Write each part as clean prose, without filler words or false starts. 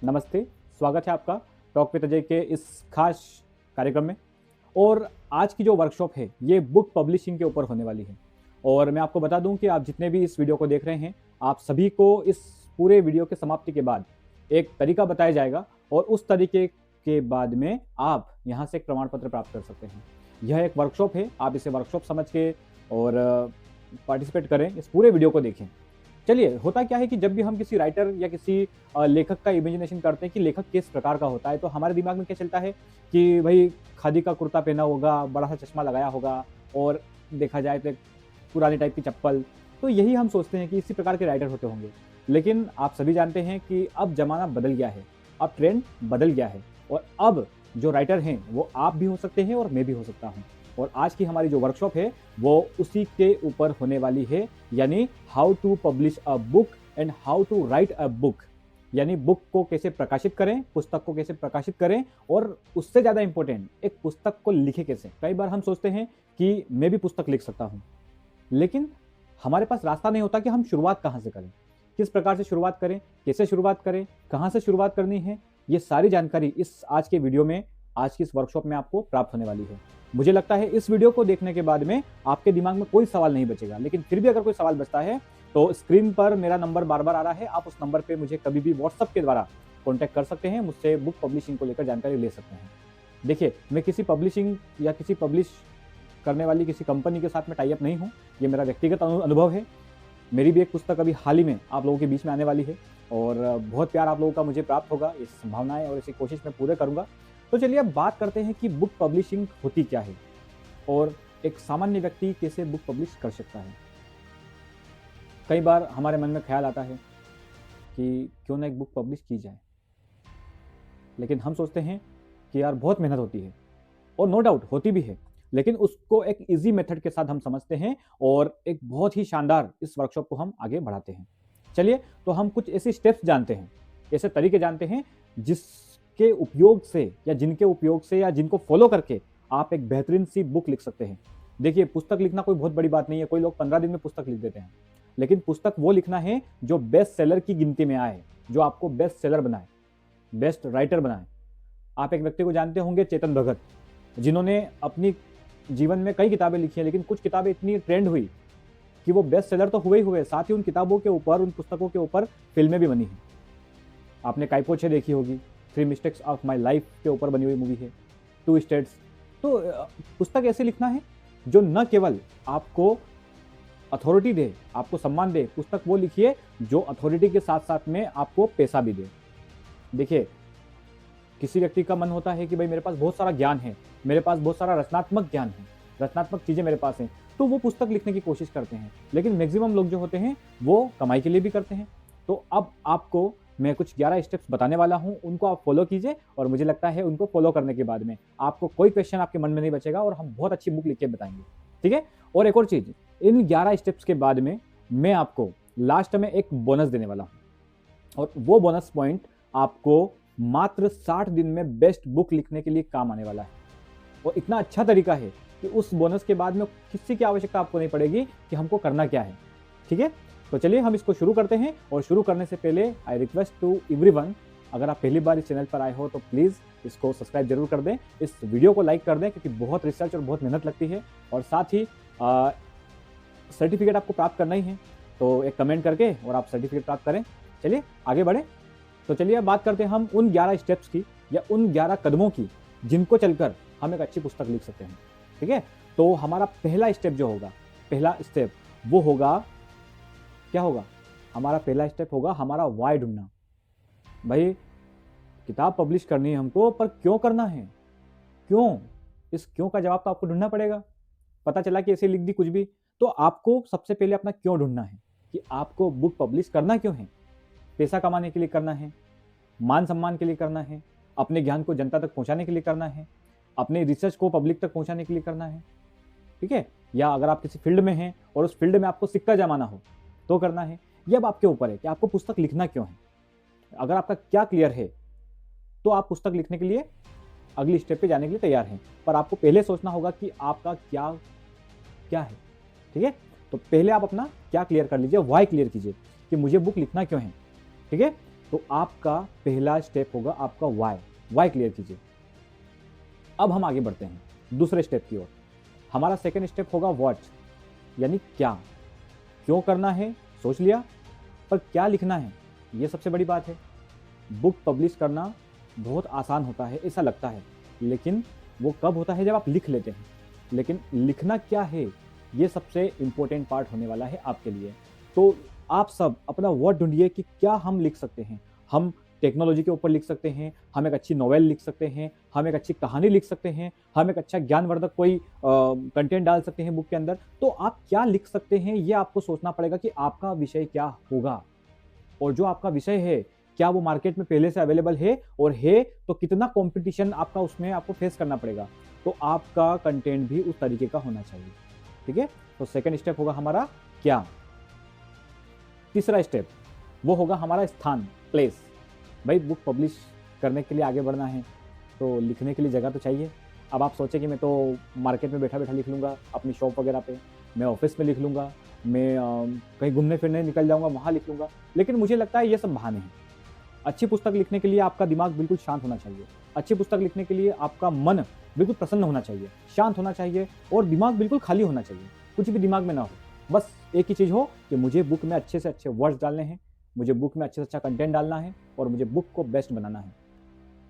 नमस्ते, स्वागत है आपका टॉक विद अजय के इस खास कार्यक्रम में। और आज की जो वर्कशॉप है ये बुक पब्लिशिंग के ऊपर होने वाली है। और मैं आपको बता दूं कि आप जितने भी इस वीडियो को देख रहे हैं, आप सभी को इस पूरे वीडियो के समाप्ति के बाद एक तरीका बताया जाएगा और उस तरीके के बाद में आप यहाँ से एक प्रमाण पत्र प्राप्त कर सकते हैं। यह एक वर्कशॉप है, आप इसे वर्कशॉप समझ के और पार्टिसिपेट करें, इस पूरे वीडियो को देखें। चलिए, होता क्या है कि जब भी हम किसी राइटर या किसी लेखक का इमेजिनेशन करते हैं कि लेखक किस प्रकार का होता है, तो हमारे दिमाग में क्या चलता है कि भाई खादी का कुर्ता पहना होगा, बड़ा सा चश्मा लगाया होगा और देखा जाए तो एक पुरानी टाइप की चप्पल। तो यही हम सोचते हैं कि इसी प्रकार के राइटर होते होंगे। लेकिन आप सभी जानते हैं कि अब ज़माना बदल गया है, अब ट्रेंड बदल गया है और अब जो राइटर हैं वो आप भी हो सकते हैं और मैं भी हो सकता हूँ। और आज की हमारी जो वर्कशॉप है वो उसी के ऊपर होने वाली है, यानी how to publish a book and how to write a book. यानी बुक को कैसे प्रकाशित करें, पुस्तक को कैसे प्रकाशित करें, और उससे ज़्यादा इंपॉर्टेंट एक पुस्तक को लिखे कैसे। कई बार हम सोचते हैं कि मैं भी पुस्तक लिख सकता हूँ, लेकिन हमारे पास रास्ता नहीं होता कि हम शुरुआत कहाँ से करें, किस प्रकार से शुरुआत करें, कैसे शुरुआत करें, कहाँ से शुरुआत करनी है। ये सारी जानकारी इस आज के वीडियो में, आज की इस वर्कशॉप में आपको प्राप्त होने वाली है। मुझे लगता है इस वीडियो को देखने के बाद में आपके दिमाग में कोई सवाल नहीं बचेगा, लेकिन फिर भी अगर कोई सवाल बचता है तो स्क्रीन पर मेरा नंबर बार बार आ रहा है, आप उस नंबर पे मुझे कभी भी व्हाट्सएप के द्वारा कॉन्टैक्ट कर सकते हैं, मुझसे बुक पब्लिशिंग को लेकर जानकारी ले सकते हैं। देखिए, मैं किसी पब्लिशिंग या किसी पब्लिश करने वाली किसी कंपनी के साथ में टाई अप नहीं हूँ, ये मेरा व्यक्तिगत अनुभव है। मेरी भी एक पुस्तक अभी हाल ही में आप लोगों के बीच में आने वाली है और बहुत प्यार आप लोगों का मुझे प्राप्त होगा, इस संभावनाएं और इसी कोशिश मैं पूरे करूंगा। तो चलिए अब बात करते हैं कि बुक पब्लिशिंग होती क्या है और एक सामान्य व्यक्ति कैसे बुक पब्लिश कर सकता है। कई बार हमारे मन में ख्याल आता है कि क्यों ना एक बुक पब्लिश की जाए, लेकिन हम सोचते हैं कि यार बहुत मेहनत होती है, और नो डाउट होती भी है, लेकिन उसको एक इजी मेथड के साथ हम समझते हैं और एक बहुत ही शानदार इस वर्कशॉप को हम आगे बढ़ाते हैं। चलिए, तो हम कुछ ऐसे स्टेप्स जानते हैं, ऐसे तरीके जानते हैं जिसके उपयोग से या जिनके उपयोग से या जिनको फॉलो करके आप एक बेहतरीन सी बुक लिख सकते हैं। देखिए, पुस्तक लिखना कोई बहुत बड़ी बात नहीं है, कोई लोग 15 दिन में पुस्तक लिख देते हैं, लेकिन पुस्तक वो लिखना है जो बेस्ट सेलर की गिनती में आए, जो आपको बेस्ट सेलर बनाए, बेस्ट राइटर बनाए। आप एक व्यक्ति को जानते होंगे, चेतन भगत, जिन्होंने अपनी जीवन में कई किताबें लिखी हैं, लेकिन कुछ किताबें इतनी ट्रेंड हुई कि वो बेस्ट सेलर तो हुए ही हुए, साथ ही उन किताबों के ऊपर, उन पुस्तकों के ऊपर फिल्में भी बनी हैं। आपने काइपोचे देखी होगी, 3 मिस्टेक्स ऑफ माई लाइफ के ऊपर बनी हुई मूवी है, 2 स्टेट्स। तो पुस्तक ऐसे लिखना है जो न केवल आपको अथॉरिटी दे, आपको सम्मान दे, पुस्तक वो लिखिए जो अथॉरिटी के साथ साथ में आपको पैसा भी दे। देखिए, किसी व्यक्ति का मन होता है कि भाई मेरे पास बहुत सारा ज्ञान है, मेरे पास बहुत सारा रचनात्मक ज्ञान है, रचनात्मक चीज़ें मेरे पास हैं, तो वो पुस्तक लिखने की कोशिश करते हैं। लेकिन मैक्सिमम लोग जो होते हैं वो कमाई के लिए भी करते हैं। तो अब आपको मैं कुछ 11 स्टेप्स बताने वाला हूं, उनको आप फॉलो कीजिए और मुझे लगता है उनको फॉलो करने के बाद में आपको कोई क्वेश्चन आपके मन में नहीं बचेगा और हम बहुत अच्छी बुक लिख के बताएंगे। ठीक है। और एक और चीज़, इन 11 स्टेप्स के बाद में मैं आपको लास्ट में एक बोनस देने वाला हूँ, और वो बोनस पॉइंट आपको मात्र 60 दिन में बेस्ट बुक लिखने के लिए काम आने वाला है। और इतना अच्छा तरीका है कि उस बोनस के बाद में किसी की आवश्यकता आपको नहीं पड़ेगी कि हमको करना क्या है। ठीक है, तो चलिए हम इसको शुरू करते हैं। और शुरू करने से पहले आई रिक्वेस्ट टू एवरीवन, अगर आप पहली बार इस चैनल पर आए हो तो प्लीज़ इसको सब्सक्राइब जरूर कर दें, इस वीडियो को लाइक कर दें, क्योंकि बहुत रिसर्च और बहुत मेहनत लगती है, और साथ ही सर्टिफिकेट आपको प्राप्त करना ही है, तो एक कमेंट करके और आप सर्टिफिकेट प्राप्त करें। चलिए आगे बढ़े। तो चलिए बात करते हैं हम उन 11 स्टेप्स की, या उन 11 कदमों की जिनको चलकर हम एक अच्छी पुस्तक लिख सकते हैं। ठीक है, तो हमारा पहला स्टेप जो होगा, पहला स्टेप वो होगा, क्या होगा? हमारा पहला स्टेप होगा हमारा वाई ढूंढना। भाई किताब पब्लिश करनी है हमको, पर क्यों करना है? क्यों? इस क्यों का जवाब तो आपको ढूंढना पड़ेगा। पता चला कि ऐसे लिख दी कुछ भी, तो आपको सबसे पहले अपना क्यों ढूंढना है कि आपको बुक पब्लिश करना क्यों है। पैसा कमाने के लिए करना है, मान सम्मान के लिए करना है, अपने ज्ञान को जनता तक पहुंचाने के लिए करना है, अपने रिसर्च को पब्लिक तक पहुंचाने के लिए करना है। ठीक है, या अगर आप किसी फील्ड में हैं और उस फील्ड में आपको सिक्का जमाना हो तो करना है। ये अब आपके ऊपर है कि आपको पुस्तक लिखना क्यों है। अगर आपका क्या क्लियर है तो आप पुस्तक लिखने के लिए अगली स्टेप पे जाने के लिए तैयार हैं, पर आपको पहले सोचना होगा कि आपका क्या क्या है। ठीक है, तो पहले आप अपना क्या क्लियर कर लीजिए, वाई क्लियर कीजिए कि मुझे बुक लिखना क्यों है। ठीक है, तो आपका पहला स्टेप होगा आपका वाई क्लियर कीजिए। अब हम आगे बढ़ते हैं दूसरे स्टेप की ओर। हमारा सेकंड स्टेप होगा व्हाट, यानी क्या, क्यों करना है सोच लिया, पर क्या लिखना है ये सबसे बड़ी बात है। बुक पब्लिश करना बहुत आसान होता है ऐसा लगता है, लेकिन वो कब होता है जब आप लिख लेते हैं। लेकिन लिखना क्या है ये सबसे इंपॉर्टेंट पार्ट होने वाला है आपके लिए। तो आप सब अपना वर्ड ढूंढिए कि क्या हम लिख सकते हैं। हम टेक्नोलॉजी के ऊपर लिख सकते हैं, हम एक अच्छी नॉवेल लिख सकते हैं, हम एक अच्छी कहानी लिख सकते हैं, हम एक अच्छा ज्ञानवर्धक कोई कंटेंट डाल सकते हैं बुक के अंदर। तो आप क्या लिख सकते हैं ये आपको सोचना पड़ेगा कि आपका विषय क्या होगा, और जो आपका विषय है क्या वो मार्केट में पहले से अवेलेबल है, और है तो कितना कंपटीशन आपका उसमें आपको फेस करना पड़ेगा। तो आपका कंटेंट भी उस तरीके का होना चाहिए। ठीक है, तो सेकंड स्टेप होगा हमारा क्या। तीसरा स्टेप वो होगा हमारा स्थान, प्लेस। भाई बुक पब्लिश करने के लिए आगे बढ़ना है तो लिखने के लिए जगह तो चाहिए। अब आप सोचें कि मैं तो मार्केट में बैठा बैठा लिख लूँगा अपनी शॉप वगैरह पे, मैं ऑफिस में लिख लूँगा, मैं कहीं घूमने फिरने निकल जाऊँगा वहाँ लिख लूँगा। लेकिन मुझे लगता है ये सब बहाने हैं। अच्छी पुस्तक लिखने के लिए आपका दिमाग बिल्कुल शांत होना चाहिए। अच्छी पुस्तक लिखने के लिए आपका मन बिल्कुल प्रसन्न होना चाहिए, शांत होना चाहिए, और दिमाग बिल्कुल खाली होना चाहिए। कुछ भी दिमाग में ना हो, बस एक ही चीज़ हो कि मुझे बुक में अच्छे से अच्छे वर्ड्स डालने हैं, मुझे बुक में अच्छे से अच्छा कंटेंट डालना है, और मुझे बुक को बेस्ट बनाना है।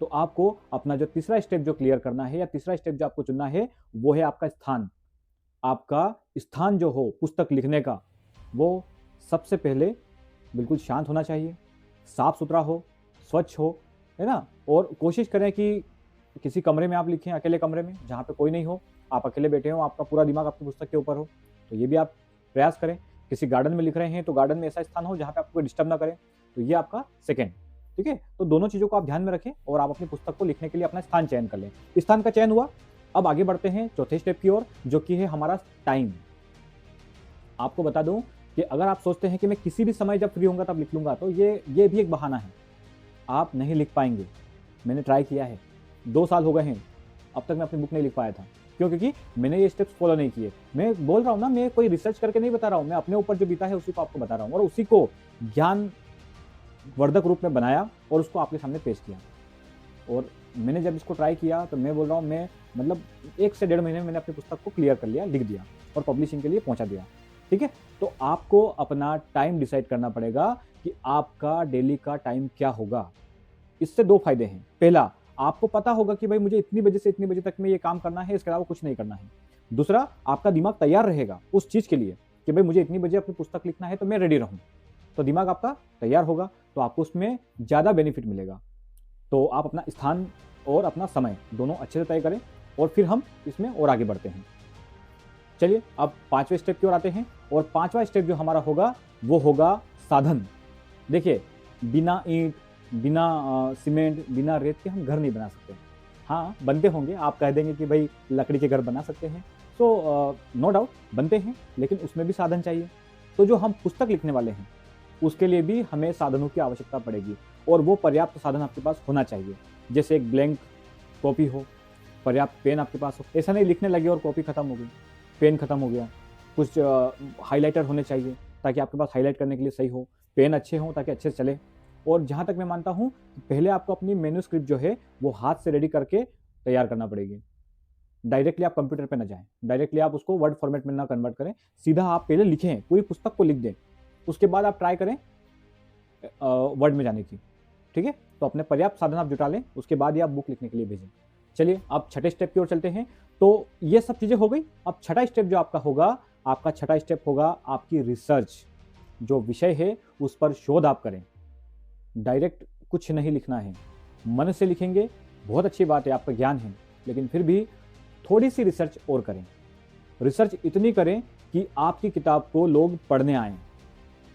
तो आपको अपना जो तीसरा स्टेप जो क्लियर करना है, या तीसरा स्टेप जो आपको चुनना है, वो है आपका स्थान। आपका स्थान जो हो पुस्तक लिखने का, वो सबसे पहले बिल्कुल शांत होना चाहिए, साफ सुथरा हो, स्वच्छ हो, है ना। और कोशिश करें कि किसी कमरे में आप लिखें, अकेले कमरे में जहाँ पे कोई नहीं हो, आप अकेले बैठे हो, आपका पूरा दिमाग आपकी पुस्तक के ऊपर हो। तो ये भी आप प्रयास करें। किसी गार्डन में लिख रहे हैं तो गार्डन में ऐसा स्थान हो जहाँ पे आपको कोई डिस्टर्ब ना करे। तो ये आपका सेकेंड। ठीक है, तो दोनों चीज़ों को आप ध्यान में रखें और आप अपनी पुस्तक को लिखने के लिए अपना स्थान चयन कर लें। स्थान का चयन हुआ, अब आगे बढ़ते हैं चौथे स्टेप की ओर, जो कि है हमारा टाइम। आपको बता दूं कि अगर आप सोचते हैं कि मैं किसी भी समय जब फ्री होऊंगा तब लिख लूंगा, तो ये भी एक बहाना है। आप नहीं लिख पाएंगे। मैंने ट्राई किया है, 2 साल हो गए हैं, अब तक मैं अपनी बुक नहीं लिख पाया था। क्यों? क्योंकि मैंने ये स्टेप्स फॉलो नहीं किए। मैं बोल रहा हूँ ना, मैं कोई रिसर्च करके नहीं बता रहा हूँ, मैं अपने ऊपर जो बीता है उसी को आपको बता रहा हूँ, और उसी को ज्ञानवर्धक रूप में बनाया और उसको आपके सामने पेश किया। और मैंने जब इसको ट्राई किया तो मैं बोल रहा हूँ, मैं मतलब 1 से 1.5 महीने में मैंने अपनी पुस्तक को क्लियर कर लिया, लिख दिया और पब्लिशिंग के लिए पहुंचा दिया। ठीक है, तो आपको अपना टाइम डिसाइड करना पड़ेगा कि आपका डेली का टाइम क्या होगा। इससे 2 फायदे हैं। पहला, आपको पता होगा कि भाई मुझे इतनी बजे से इतनी बजे तक में ये काम करना है, इसके अलावा कुछ नहीं करना है। दूसरा, आपका दिमाग तैयार रहेगा उस चीज़ के लिए कि भाई मुझे इतनी बजे अपनी पुस्तक लिखना है तो मैं रेडी रहूँ। तो दिमाग आपका तैयार होगा, तो आपको उसमें ज़्यादा बेनिफिट मिलेगा। तो आप अपना स्थान और अपना समय दोनों अच्छे से तय करें, और फिर हम इसमें और आगे बढ़ते हैं। चलिए अब 5वें स्टेप की ओर आते हैं, और 5वां स्टेप जो हमारा होगा वो होगा साधन। देखिए, बिना ईंट, बिना सीमेंट, बिना रेत के हम घर नहीं बना सकते। हाँ, बनते होंगे, आप कह देंगे कि भाई लकड़ी के घर बना सकते हैं, तो नो डाउट बनते हैं, लेकिन उसमें भी साधन चाहिए। तो जो हम पुस्तक लिखने वाले हैं उसके लिए भी हमें साधनों की आवश्यकता पड़ेगी, और वो पर्याप्त साधन आपके पास होना चाहिए। जैसे एक ब्लैंक कॉपी हो, पर्याप्त पेन आपके पास हो। ऐसा नहीं लिखने लगे और कॉपी खत्म हो गई, पेन खत्म हो गया। कुछ हाइलाइटर होने चाहिए ताकि आपके पास हाईलाइट करने के लिए सही हो। पेन अच्छे हों ताकि अच्छे से चले। और जहाँ तक मैं मानता हूँ, पहले आपको अपनी मैन्युस्क्रिप्ट जो है वो हाथ से रेडी करके तैयार करना पड़ेगी। डायरेक्टली आप कंप्यूटर पे ना जाएं, डायरेक्टली आप उसको वर्ड फॉर्मेट में ना कन्वर्ट करें, सीधा आप पहले लिखें, पूरी पुस्तक को लिख दें, उसके बाद आप ट्राई करें वर्ड में जाने की। ठीक है, तो अपने पर्याप्त साधन आप जुटा लें, उसके बाद ही आप बुक लिखने के लिए भेजें। चलिए अब छठे स्टेप की ओर चलते हैं। तो ये सब चीज़ें हो गई। अब छठा स्टेप जो आपका होगा, आपका छठा स्टेप होगा आपकी रिसर्च। जो विषय है उस पर शोध आप करें। डायरेक्ट कुछ नहीं लिखना है, मन से लिखेंगे, बहुत अच्छी बात है, आपका ज्ञान है, लेकिन फिर भी थोड़ी सी रिसर्च और करें। रिसर्च इतनी करें कि आपकी किताब को लोग पढ़ने आएँ।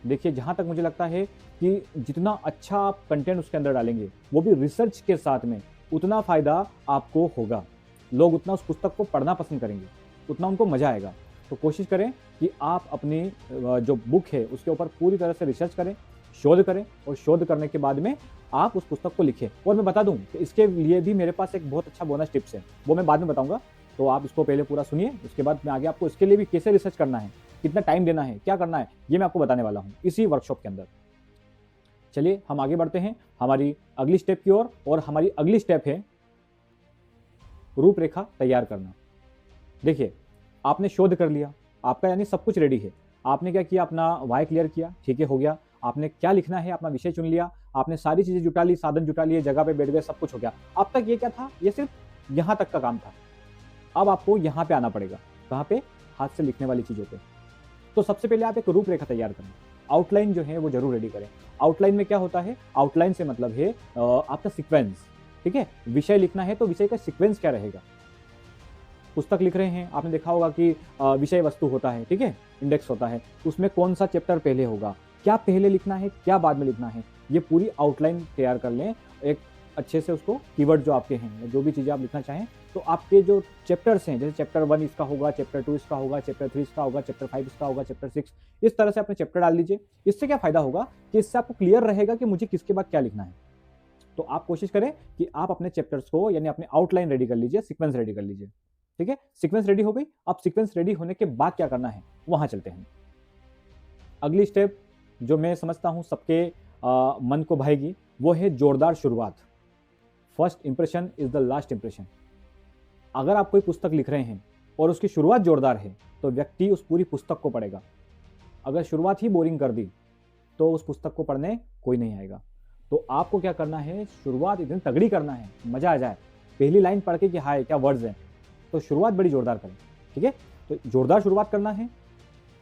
देखिए, जहाँ तक मुझे लगता है कि जितना अच्छा आप कंटेंट उसके अंदर डालेंगे, वो भी रिसर्च के साथ में, उतना फ़ायदा आपको होगा। लोग उतना उस पुस्तक को पढ़ना पसंद करेंगे, उतना उनको मज़ा आएगा। तो कोशिश करें कि आप अपनी जो बुक है उसके ऊपर पूरी तरह से रिसर्च करें, शोध करें, और शोध करने के बाद में आप उस पुस्तक को लिखें। और मैं बता दूं कि इसके लिए भी मेरे पास एक बहुत अच्छा बोनस टिप्स है, वो मैं बाद में बताऊंगा। तो आप इसको पहले पूरा सुनिए, उसके बाद मैं आगे आपको इसके लिए भी कैसे रिसर्च करना है, कितना टाइम देना है, क्या करना है, ये मैं आपको बताने वाला हूँ इसी वर्कशॉप के अंदर। चलिए हम आगे बढ़ते हैं हमारी अगली स्टेप की ओर, और हमारी अगली स्टेप है रूपरेखा तैयार करना। देखिए, आपने शोध कर लिया, आपका यानी सब कुछ रेडी है। आपने क्या किया, अपना वाई क्लियर किया, ठीक है, हो गया। आपने क्या लिखना है, अपना विषय चुन लिया, आपने सारी चीजें जुटा ली, साधन जुटा लिए, जगह पे बैठ गए, सब कुछ हो गया। अब तक ये क्या था, ये सिर्फ यहाँ तक का काम था। अब आपको यहाँ पे आना पड़ेगा, कहाँ पे, हाथ से लिखने वाली चीजों पे। तो सबसे पहले आप एक रूपरेखा तैयार करें, आउटलाइन जो है वो जरूर रेडी करें। आउटलाइन में क्या होता है, आउटलाइन से मतलब है आपका सीक्वेंस, ठीक है। विषय लिखना है तो विषय का सीक्वेंस क्या रहेगा। पुस्तक लिख रहे हैं, आपने देखा होगा कि विषय वस्तु होता है, ठीक है, इंडेक्स होता है, उसमें कौन सा चैप्टर पहले होगा, क्या पहले लिखना है, क्या बाद में लिखना है, ये पूरी आउटलाइन तैयार कर लें। एक अच्छे से उसको कीवर्ड जो आपके हैं, जो भी चीज़ें आप लिखना चाहें, तो आपके जो चैप्टर्स हैं, जैसे चैप्टर 1 इसका होगा, चैप्टर 2 इसका होगा, चैप्टर 3 इसका होगा, चैप्टर 5 इसका होगा, चैप्टर 6, इस तरह से अपने चैप्टर डाल लीजिए। इससे क्या फायदा होगा कि इससे आपको क्लियर रहेगा कि मुझे किसके बाद क्या लिखना है। तो आप कोशिश करें कि आप अपने चैप्टर्स को यानी अपने आउटलाइन रेडी कर लीजिए, सीक्वेंस रेडी कर लीजिए, ठीक है। सीक्वेंस रेडी हो गई। अब सीक्वेंस रेडी होने के बाद क्या करना है, वहां चलते हैं। अगली स्टेप जो मैं समझता हूं सबके मन को भाएगी, वो है जोरदार शुरुआत। First impression is the last impression. अगर आप कोई पुस्तक लिख रहे हैं और उसकी शुरुआत जोरदार है तो व्यक्ति उस पूरी पुस्तक को पढ़ेगा। अगर शुरुआत ही बोरिंग कर दी तो उस पुस्तक को पढ़ने कोई नहीं आएगा। तो आपको क्या करना है, शुरुआत इतनी तगड़ी करना है, मजा आ जाए। पहली लाइन पढ़ के कि हाय क्या वर्ड्स हैं, तो शुरुआत बड़ी जोरदार करें, ठीक है। तो जोरदार शुरुआत करना है।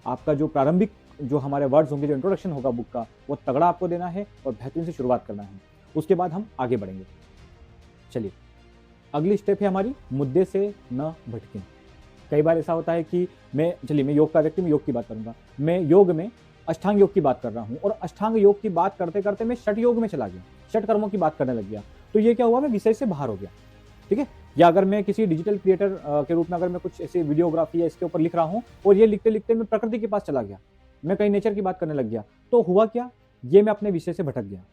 आपका जो प्रारंभिक जो हमारे वर्ड्स होंगे, जो इंट्रोडक्शन होगा बुक का, वो तगड़ा आपको देना है और बेहतरीन से शुरुआत करना है। उसके बाद हम आगे बढ़ेंगे। चलिए, अगली स्टेप है हमारी मुद्दे से न भटकें। कई बार ऐसा होता है कि मैं योग का व्यक्ति, मैं योग की बात करूंगा। मैं योग में अष्टांग योग की बात कर रहा हूं और अष्टांग योग की बात करते करते मैं षट योग में चला गया, षट कर्मों की बात करने लग गया। तो ये क्या हुआ, मैं विषय से बाहर हो गया, ठीक है। या अगर मैं किसी डिजिटल क्रिएटर के रूप में अगर मैं कुछ ऐसी वीडियोग्राफी या इसके ऊपर लिख रहा हूं और ये लिखते लिखते मैं प्रकृति के पास चला गया, मैं कहीं नेचर की बात करने लग गया, तो हुआ क्या, ये मैं अपने विषय से भटक गया।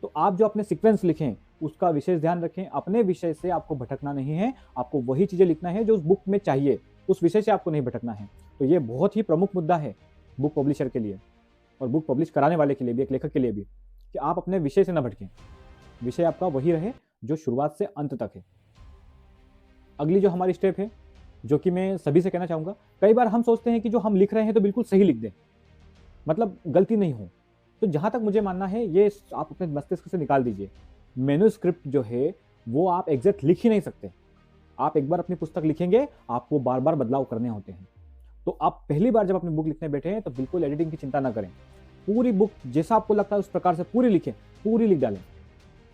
तो आप जो अपने सीक्वेंस लिखें उसका विशेष ध्यान रखें। अपने विषय से आपको भटकना नहीं है, आपको वही चीजें लिखना है जो उस बुक में चाहिए, उस विषय से आपको नहीं भटकना है। तो ये बहुत ही प्रमुख मुद्दा है बुक पब्लिशर के लिए और बुक पब्लिश कराने वाले के लिए भी, एक लेखक के लिए भी, कि आप अपने विषय से न भटकें। विषय आपका वही रहे जो शुरुआत से अंत तक है। अगली जो हमारी स्टेप है, जो कि मैं सभी से कहना चाहूंगा, कई बार हम सोचते हैं कि जो हम लिख रहे हैं तो बिल्कुल सही लिख दें, मतलब गलती नहीं हो। तो जहां तक मुझे मानना है, ये आप अपने मस्तिष्क से निकाल दीजिए। मैन्युस्क्रिप्ट जो है वो आप एग्जैक्ट लिख ही नहीं सकते। आप एक बार अपनी पुस्तक लिखेंगे, आपको बार बार बदलाव करने होते हैं। तो आप पहली बार जब अपनी बुक लिखने बैठे हैं तो बिल्कुल एडिटिंग की चिंता ना करें। पूरी बुक जैसा आपको लगता है उस प्रकार से पूरी लिखें, पूरी लिख डालें।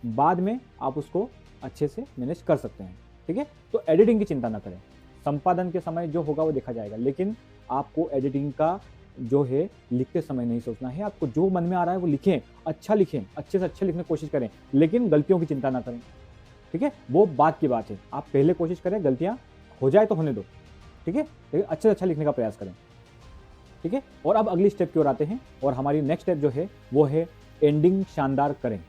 बाद में आप उसको अच्छे से मैनेज कर सकते हैं, ठीक है। तो एडिटिंग की चिंता ना करें, संपादन के समय जो होगा वो देखा जाएगा, लेकिन आपको एडिटिंग का जो है लिखते समय नहीं सोचना है। आपको जो मन में आ रहा है वो लिखें, अच्छा लिखें, अच्छे से अच्छे लिखने की कोशिश करें, लेकिन गलतियों की चिंता ना करें, ठीक है। वो बात की बात है, आप पहले कोशिश करें, गलतियां हो जाए तो होने दो, ठीक है, लेकिन अच्छे से अच्छा लिखने का प्रयास करें, ठीक है। और अब अगली स्टेप की ओर आते हैं, और हमारी नेक्स्ट स्टेप जो है वो है एंडिंग शानदार करें,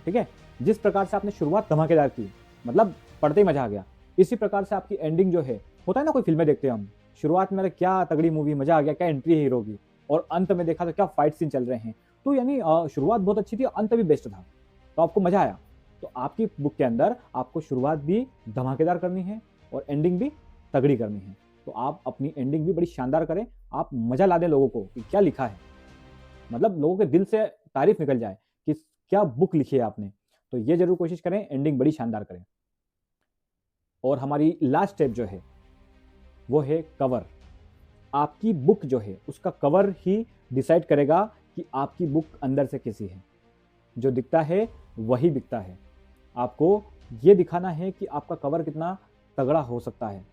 ठीक है। जिस प्रकार से आपने शुरुआत धमाकेदार की, मतलब पढ़ते ही मजा आ गया, इसी प्रकार से आपकी एंडिंग जो है, होता है ना, कोई फिल्में देखते हैं हम, शुरुआत में क्या तगड़ी मूवी, मजा आ गया, क्या एंट्री है हीरो की, और अंत में देखा तो क्या फाइट सीन चल रहे हैं। तो यानी शुरुआत बहुत अच्छी थी, अंत भी बेस्ट था, तो आपको मजा आया। तो आपकी बुक के अंदर आपको शुरुआत भी धमाकेदार करनी है और एंडिंग भी तगड़ी करनी है। तो आप अपनी एंडिंग भी बड़ी शानदार करें, आप मजा ला दें लोगों को कि क्या लिखा है, मतलब लोगों के दिल से तारीफ निकल जाए कि क्या बुक लिखी है आपने। तो ये जरूर कोशिश करें, एंडिंग बड़ी शानदार करें। और हमारी लास्ट स्टेप जो है वो है कवर। आपकी बुक जो है उसका कवर ही डिसाइड करेगा कि आपकी बुक अंदर से कैसी है। जो दिखता है वही बिकता है। आपको ये दिखाना है कि आपका कवर कितना तगड़ा हो सकता है।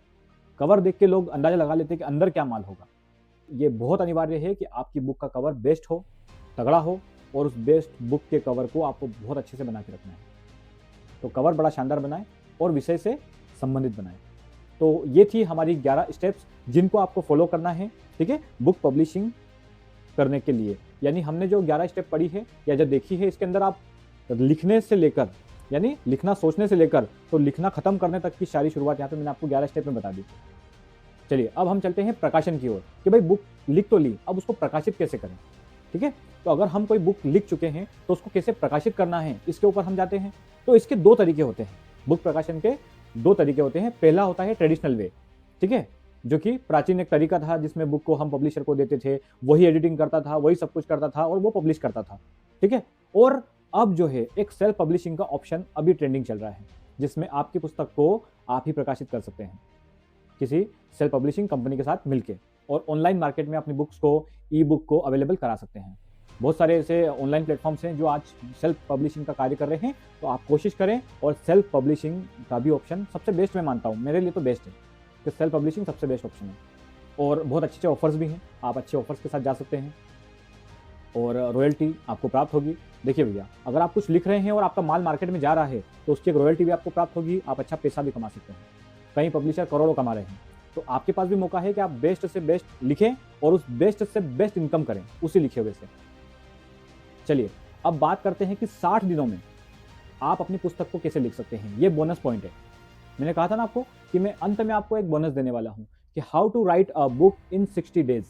कवर देख के लोग अंदाजा लगा लेते हैं कि अंदर क्या माल होगा। ये बहुत अनिवार्य है कि आपकी बुक का कवर बेस्ट हो, तगड़ा हो, और उस बेस्ट बुक के कवर को आपको बहुत अच्छे से बना के रखना है। तो कवर बड़ा शानदार बनाएं और विषय से संबंधित बनाएं। तो ये थी हमारी 11 स्टेप्स जिनको आपको फॉलो करना है, ठीक है, बुक पब्लिशिंग करने के लिए। यानी हमने जो 11 स्टेप पढ़ी है या जो देखी है, इसके अंदर आप लिखने से लेकर, यानी लिखना सोचने से लेकर तो लिखना खत्म करने तक की सारी शुरुआत यहाँ पे मैंने आपको 11 स्टेप में बता दी। चलिए अब हम चलते हैं प्रकाशन की ओर कि भाई बुक लिख तो ली, अब उसको प्रकाशित कैसे करें, ठीक है। तो अगर हम कोई बुक लिख चुके हैं तो उसको कैसे प्रकाशित करना है इसके ऊपर हम जाते हैं। तो इसके दो तरीके होते हैं, बुक प्रकाशन के दो तरीके होते हैं। पहला होता है ट्रेडिशनल वे, ठीक है, जो कि प्राचीन एक तरीका था जिसमें बुक को हम पब्लिशर को देते थे, वही एडिटिंग करता था, वही सब कुछ करता था और वो पब्लिश करता था, ठीक है। और अब जो है एक सेल्फ पब्लिशिंग का ऑप्शन अभी ट्रेंडिंग चल रहा है, जिसमें आपकी पुस्तक को आप ही प्रकाशित कर सकते हैं किसी सेल्फ पब्लिशिंग कंपनी के साथ मिलकर, और ऑनलाइन मार्केट में अपनी बुक्स को, ई बुक को अवेलेबल करा सकते हैं। बहुत सारे ऐसे ऑनलाइन प्लेटफॉर्म्स हैं जो आज सेल्फ पब्लिशिंग का कार्य कर रहे हैं। तो आप कोशिश करें, और सेल्फ पब्लिशिंग का भी ऑप्शन सबसे बेस्ट मैं मानता हूँ, मेरे लिए तो बेस्ट है कि सेल्फ पब्लिशिंग सबसे बेस्ट ऑप्शन है। और बहुत अच्छे ऑफर्स भी हैं, आप अच्छे ऑफर्स के साथ जा सकते हैं और रॉयल्टी आपको प्राप्त होगी। देखिए भैया, अगर आप कुछ लिख रहे हैं और आपका माल मार्केट में जा रहा है तो उसकी एक रॉयल्टी भी आपको प्राप्त होगी, आप अच्छा पैसा भी कमा सकते हैं। कई पब्लिशर करोड़ों कमा रहे हैं, तो आपके पास भी मौका है कि आप बेस्ट से बेस्ट लिखें और उस बेस्ट से बेस्ट इनकम करें उसी लिखे हुए से। चलिए अब बात करते हैं कि 60 दिनों में आप अपनी पुस्तक को कैसे लिख सकते हैं। ये बोनस पॉइंट है। मैंने कहा था ना आपको कि मैं अंत में आपको एक बोनस देने वाला हूं कि how to write a book in 60 days.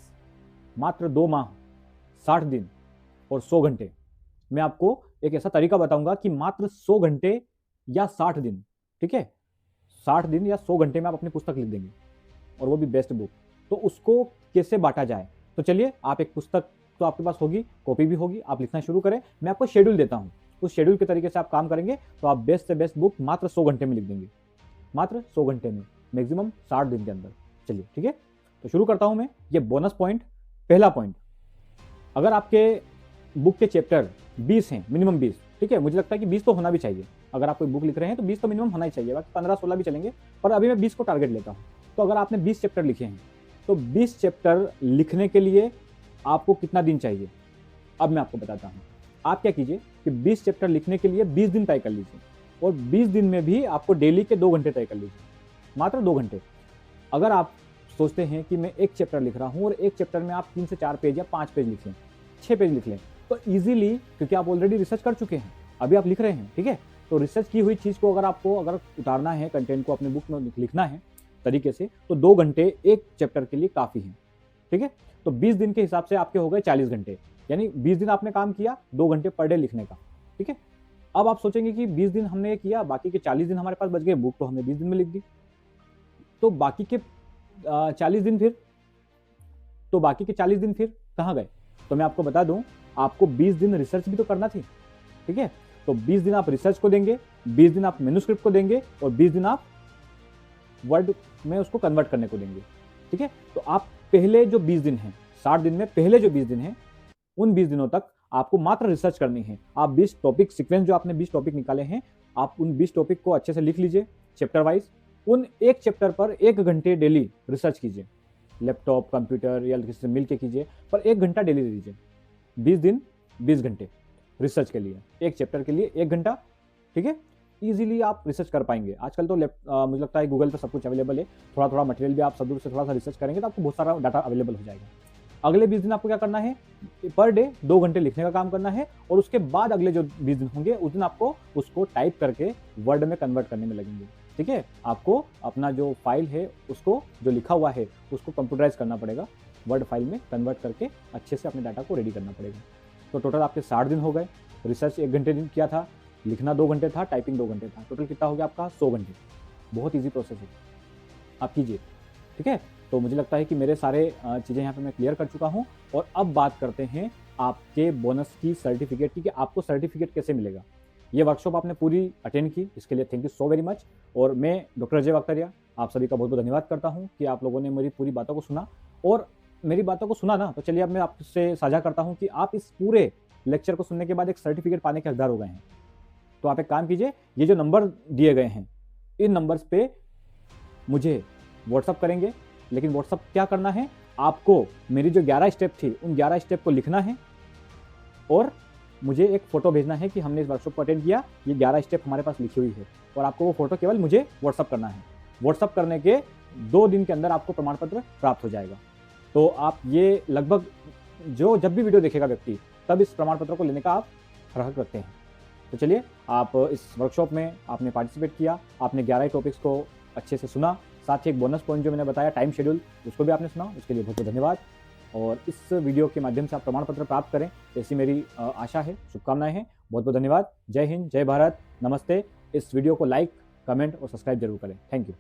मात्र 2 माह, 60 दिन और 100 घंटे। मैं आपको एक ऐसा तरीका बताऊंगा कि मात्र 100 घंटे या 60 दिन, ठीक है, 60 दिन या 100 घंटे में आप अपनी पुस्तक लिख देंगे, और वो भी बेस्ट बुक। तो उसको कैसे बांटा जाए, तो चलिए, आप एक पुस्तक तो आपके पास होगी, कॉपी भी होगी, आप लिखना शुरू करें। मैं आपको शेड्यूल देता हूं, उस शेड्यूल के तरीके से आप काम करेंगे तो आप बेस्ट से बेस्ट बुक मात्र 100 घंटे में लिख देंगे, मात्र 100 घंटे में, मैक्सिमम 60 दिन के अंदर। चलिए ठीक है, तो शुरू करता हूं मैं। ये बोनस पॉइंट, पहला पॉइंट, अगर आपके बुक के चैप्टर 20 हैं, मिनिमम 20, ठीक है, मुझे लगता है कि 20 तो होना भी चाहिए। अगर आप कोई बुक लिख रहे हैं तो 20 तो मिनिमम होना ही चाहिए, बाकी 15-16 भी चलेंगे, पर अभी मैं 20 को टारगेट लेता हूं। तो अगर आपने 20 चैप्टर लिखे हैं तो 20 चैप्टर लिखने के लिए आपको कितना दिन चाहिए, अब मैं आपको बताता हूं। आप क्या कीजिए कि 20 चैप्टर लिखने के लिए 20 दिन तय कर लीजिए, और 20 दिन में भी आपको डेली के 2 घंटे तय कर लीजिए, मात्र 2 घंटे। अगर आप सोचते हैं कि मैं एक चैप्टर लिख रहा हूं और एक चैप्टर में आप 3 से 4 पेज या 5 पेज लिख लें, 6 पेज लिख लें, तो ईजिली, क्योंकि आप ऑलरेडी रिसर्च कर चुके हैं, अभी आप लिख रहे हैं, ठीक है, तो रिसर्च की हुई चीज को अगर आपको उतारना है, कंटेंट को अपनी बुक में लिखना है तरीके से, तो 2 घंटे एक चैप्टर के लिए काफी है, ठीक है। तो 20 दिन के हिसाब से आपके हो गए 40 घंटे, यानी 20 दिन आपने काम किया, 2 घंटे पर डे लिखने का, ठीक है। अब आप सोचेंगे कि 20 दिन हमने ये किया, बाकी के 40 दिन हमारे पास बच गए, बुक तो हमने 20 दिन में लिख दी, तो बाकी के 40 दिन फिर, तो बाकी के 40 दिन फिर कहाँ गए? तो मैं आपको बता दूं, आपको 20 दिन रिसर्च भी तो करना थी, ठीक है। तो 20 दिन आप रिसर्च को देंगे, 20 दिन आप मैन्युस्क्रिप्ट को देंगे, और 20 दिन आप वर्ड में उसको कन्वर्ट करने को देंगे, ठीक है। तो आप पहले जो 20 दिन हैं, 60 दिन में पहले जो 20 दिन हैं, उन 20 दिनों तक आपको मात्र रिसर्च करनी है। आप 20 टॉपिक सीक्वेंस, जो आपने 20 टॉपिक निकाले हैं, आप उन 20 टॉपिक को अच्छे से लिख लीजिए चैप्टर वाइज। उन एक चैप्टर पर 1 घंटे डेली रिसर्च कीजिए, लैपटॉप, कंप्यूटर या किसी से मिल के कीजिए, पर 1 घंटा डेली दे दीजिए। 20 दिन 20 घंटे रिसर्च के लिए, एक चैप्टर के लिए 1 घंटा, ठीक है। इजीली आप रिसर्च कर पाएंगे। आजकल तो मुझे लगता है गूगल पर सब कुछ अवेलेबल है, थोड़ा थोड़ा मटेरियल भी आप सदूर से थोड़ा सा रिसर्च करेंगे तो आपको बहुत सारा डाटा अवेलेबल हो जाएगा। अगले 20 दिन आपको क्या करना है, पर डे 2 घंटे लिखने का काम करना है, और उसके बाद अगले जो 20 दिन होंगे उस दिन आपको उसको टाइप करके वर्ड में कन्वर्ट करने में लगेंगे, ठीक है। आपको अपना जो फाइल है, उसको जो लिखा हुआ है उसको कंप्यूटराइज करना पड़ेगा, वर्ड फाइल में कन्वर्ट करके अच्छे से अपने डाटा को रेडी करना पड़ेगा। तो टोटल आपके 60 दिन हो गए। रिसर्च 1 घंटे दिन किया था, लिखना 2 घंटे था, टाइपिंग 2 घंटे था, टोटल कितना हो गया आपका 100 घंटे। बहुत ईजी प्रोसेस है, आप कीजिए, ठीक है। तो मुझे लगता है कि मेरे सारे चीज़ें यहाँ पे मैं क्लियर कर चुका हूँ। और अब बात करते हैं आपके बोनस की, सर्टिफिकेट की, कि आपको सर्टिफिकेट कैसे मिलेगा। ये वर्कशॉप आपने पूरी अटेंड की, इसके लिए thank you so very much. और मैं डॉक्टर अजय वाकतरिया आप सभी का बहुत बहुत धन्यवाद करता हूँ कि आप लोगों ने मेरी पूरी बातों को सुना। और मेरी बातों को सुना ना, तो चलिए अब मैं आपसे साझा करता हूँ कि आप इस पूरे लेक्चर को सुनने के बाद एक सर्टिफिकेट पाने के हकदार हो गए हैं। तो आप एक काम कीजिए, ये जो नंबर दिए गए हैं, इन नंबर्स पे मुझे व्हाट्सअप करेंगे। लेकिन व्हाट्सअप क्या करना है, आपको मेरी जो 11 स्टेप थी, उन 11 स्टेप को लिखना है और मुझे एक फोटो भेजना है कि हमने इस वर्कशॉप को अटेंड किया, ये 11 स्टेप हमारे पास लिखी हुई है, और आपको वो फोटो केवल मुझे व्हाट्सअप करना है। व्हाट्सअप करने के 2 दिन के अंदर आपको प्रमाण पत्र प्राप्त हो जाएगा। तो आप ये लगभग जब भी वीडियो देखेगा व्यक्ति, तब इस प्रमाण पत्र को लेने का आप हक रखते हैं। तो चलिए, आप इस वर्कशॉप में आपने पार्टिसिपेट किया, आपने 11 टॉपिक्स को अच्छे से सुना, साथ ही एक बोनस पॉइंट जो मैंने बताया, टाइम शेड्यूल, उसको भी आपने सुना, उसके लिए बहुत बहुत धन्यवाद। और इस वीडियो के माध्यम से आप प्रमाण पत्र प्राप्त करें, ऐसी मेरी आशा है, शुभकामनाएं हैं। बहुत बहुत धन्यवाद। जय हिंद, जय भारत, नमस्ते। इस वीडियो को लाइक, कमेंट और सब्सक्राइब जरूर करें। Thank you.